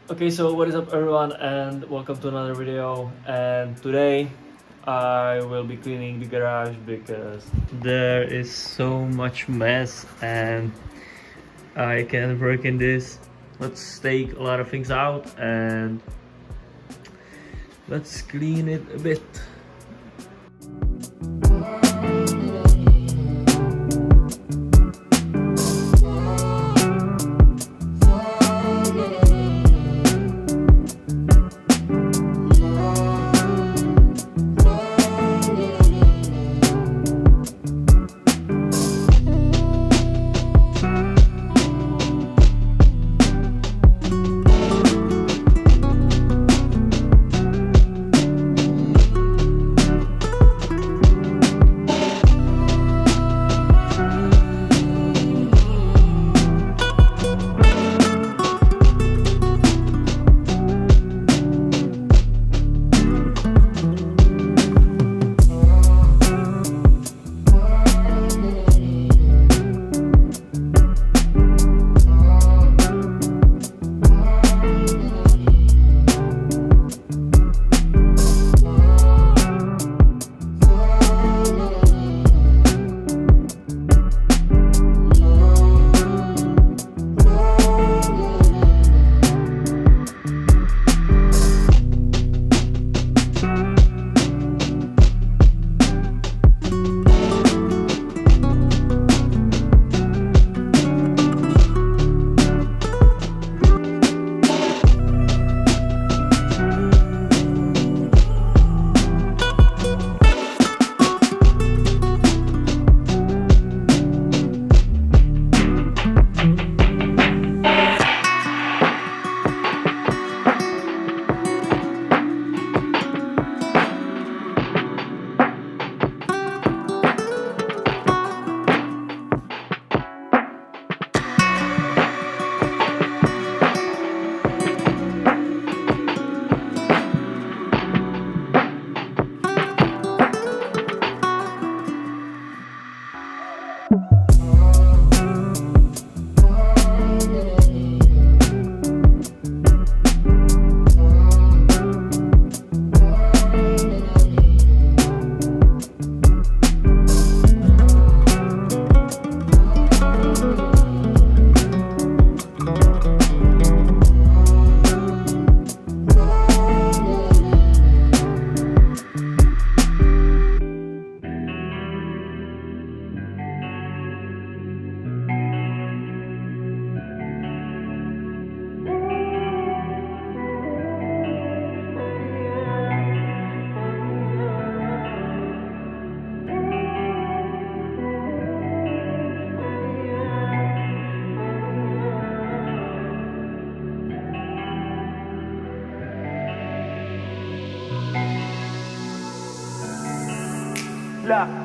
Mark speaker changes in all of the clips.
Speaker 1: Okay, so what is up everyone and welcome to another video, and today I will be cleaning the garage because there is so much mess and I can work in this. Let's take a lot of things out and let's clean it a bit.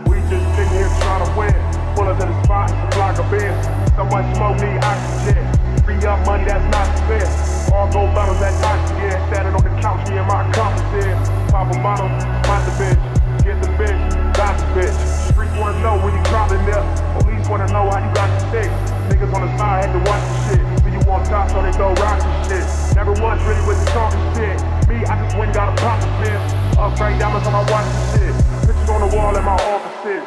Speaker 2: We just sitting here trying to win. Pull up to the spot, it's a block of beer. So much smoke, need oxygen. Free up money that's not spent. All gold bottles that oxygen. Standing on the couch, me and my accomplice here. Pop a bottle, find the bitch. Get the bitch, got the bitch. Streets wanna know when you dropping there. Police wanna know how you got the stick. Niggas on the side had to watch the shit. See you on top, so they go rock the shit. Never once really with the talking shit. Me, I just went and got a pop of shit. Upgrade diamonds on my watch and shit. Pictures on the wall in my offices.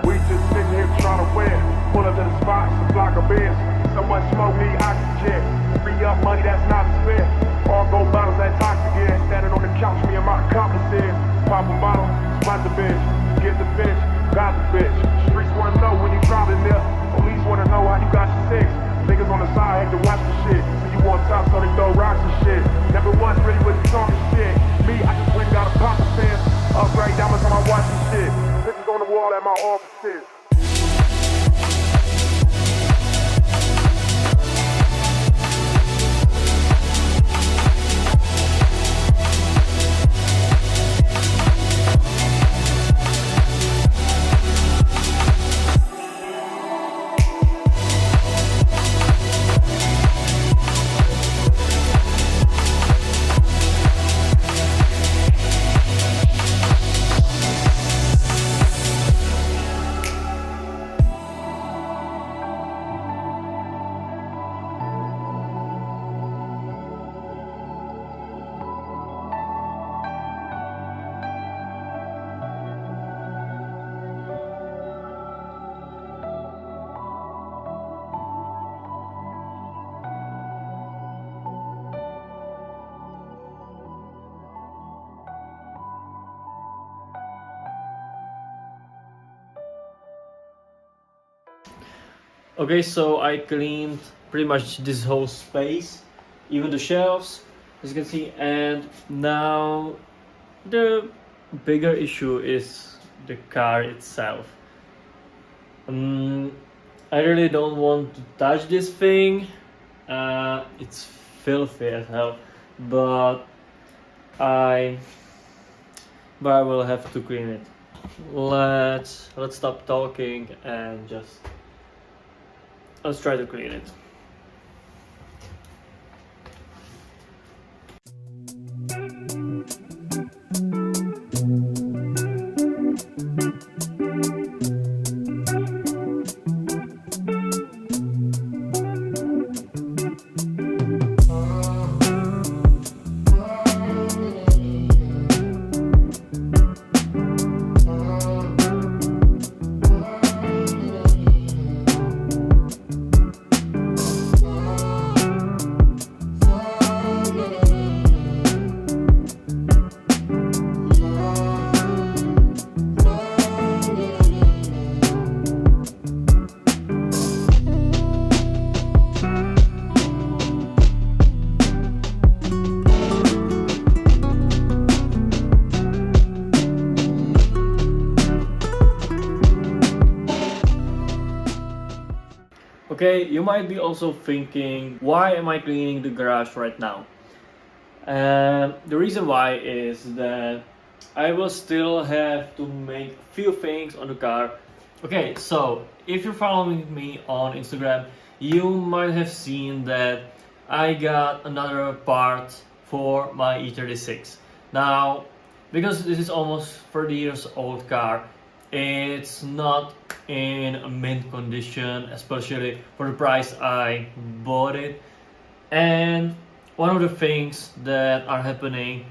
Speaker 2: We just sitting here trying to win. Pull up to the spot, it's a block of beers. So much smoke, need oxygen. Free up money that's not spent. All gold bottles that toxic again. Standing on the couch, me and my accomplices. Pop a bottle, spot the bitch. Get the bitch, got the bitch. Streets wanna know when you driving there. Police wanna know how you got your six. Niggas on the side had to watch the shit. So you on top, so they throw rocks and shit. Never once really was talking shit. Me, I just went and got a pop of fan. Upgrade diamonds on my watch and shit. Pictures on the wall at my offices.
Speaker 1: Okay, so I cleaned pretty much this whole space, even the shelves, as you can see, and now the bigger issue is the car itself. I really don't want to touch this thing. It's filthy as hell, but I will have to clean it. Let's stop talking and just let's try to clean it. Okay, you might be also thinking, why am I cleaning the garage right now? And the reason why is that I will still have to make a few things on the car. Okay, so if you're following me on Instagram, you might have seen that I got another part for my E36. Now, because this is almost 30 years old car, it's not in a mint condition, especially for the price I bought it. And one of the things that are happening,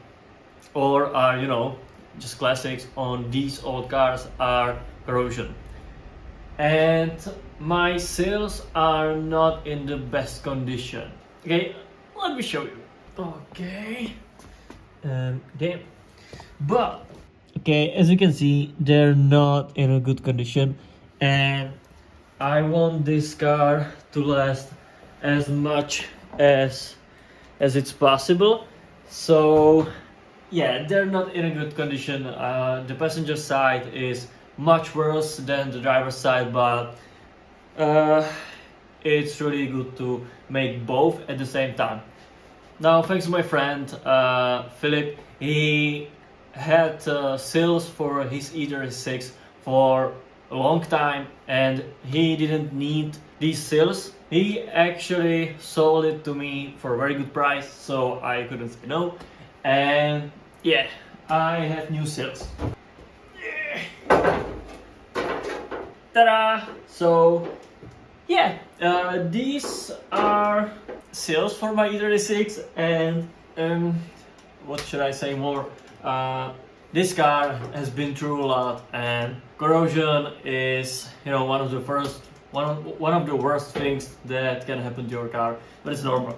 Speaker 1: or are, you know, just classics on these old cars, are corrosion. And my seals are not in the best condition. Okay, let me show you. Okay, damn. But okay, as you can see, they're not in a good condition, and I want this car to last as much as it's possible. So yeah, they're not in a good condition. The passenger side is much worse than the driver's side, but it's really good to make both at the same time. Now, thanks to my friend Philip, he had sales for his E36 for a long time, and he didn't need these sales. He actually sold it to me for a very good price, so I couldn't say no. And yeah, I have new sales. Yeah. Ta-da! So yeah, these are sales for my E36, and what should I say more? This car has been through a lot, and corrosion is, you know, one of the worst things that can happen to your car, but it's normal.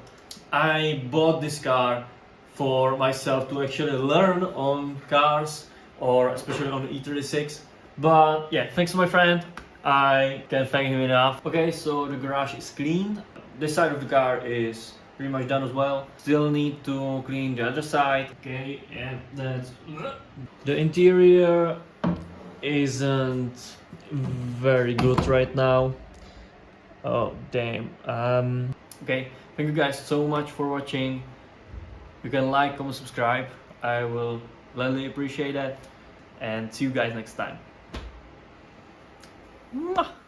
Speaker 1: I bought this car for myself to actually learn on cars, or especially on the E36. But yeah, thanks to my friend, I can't thank him enough. Okay, so the garage is cleaned. This side of the car is pretty much done as well. Still need to clean the other side. Okay, and that's the interior isn't very good right now. Oh damn. Okay, thank you guys so much for watching. You can like, comment, subscribe. I will gladly appreciate that. And see you guys next time. Mwah!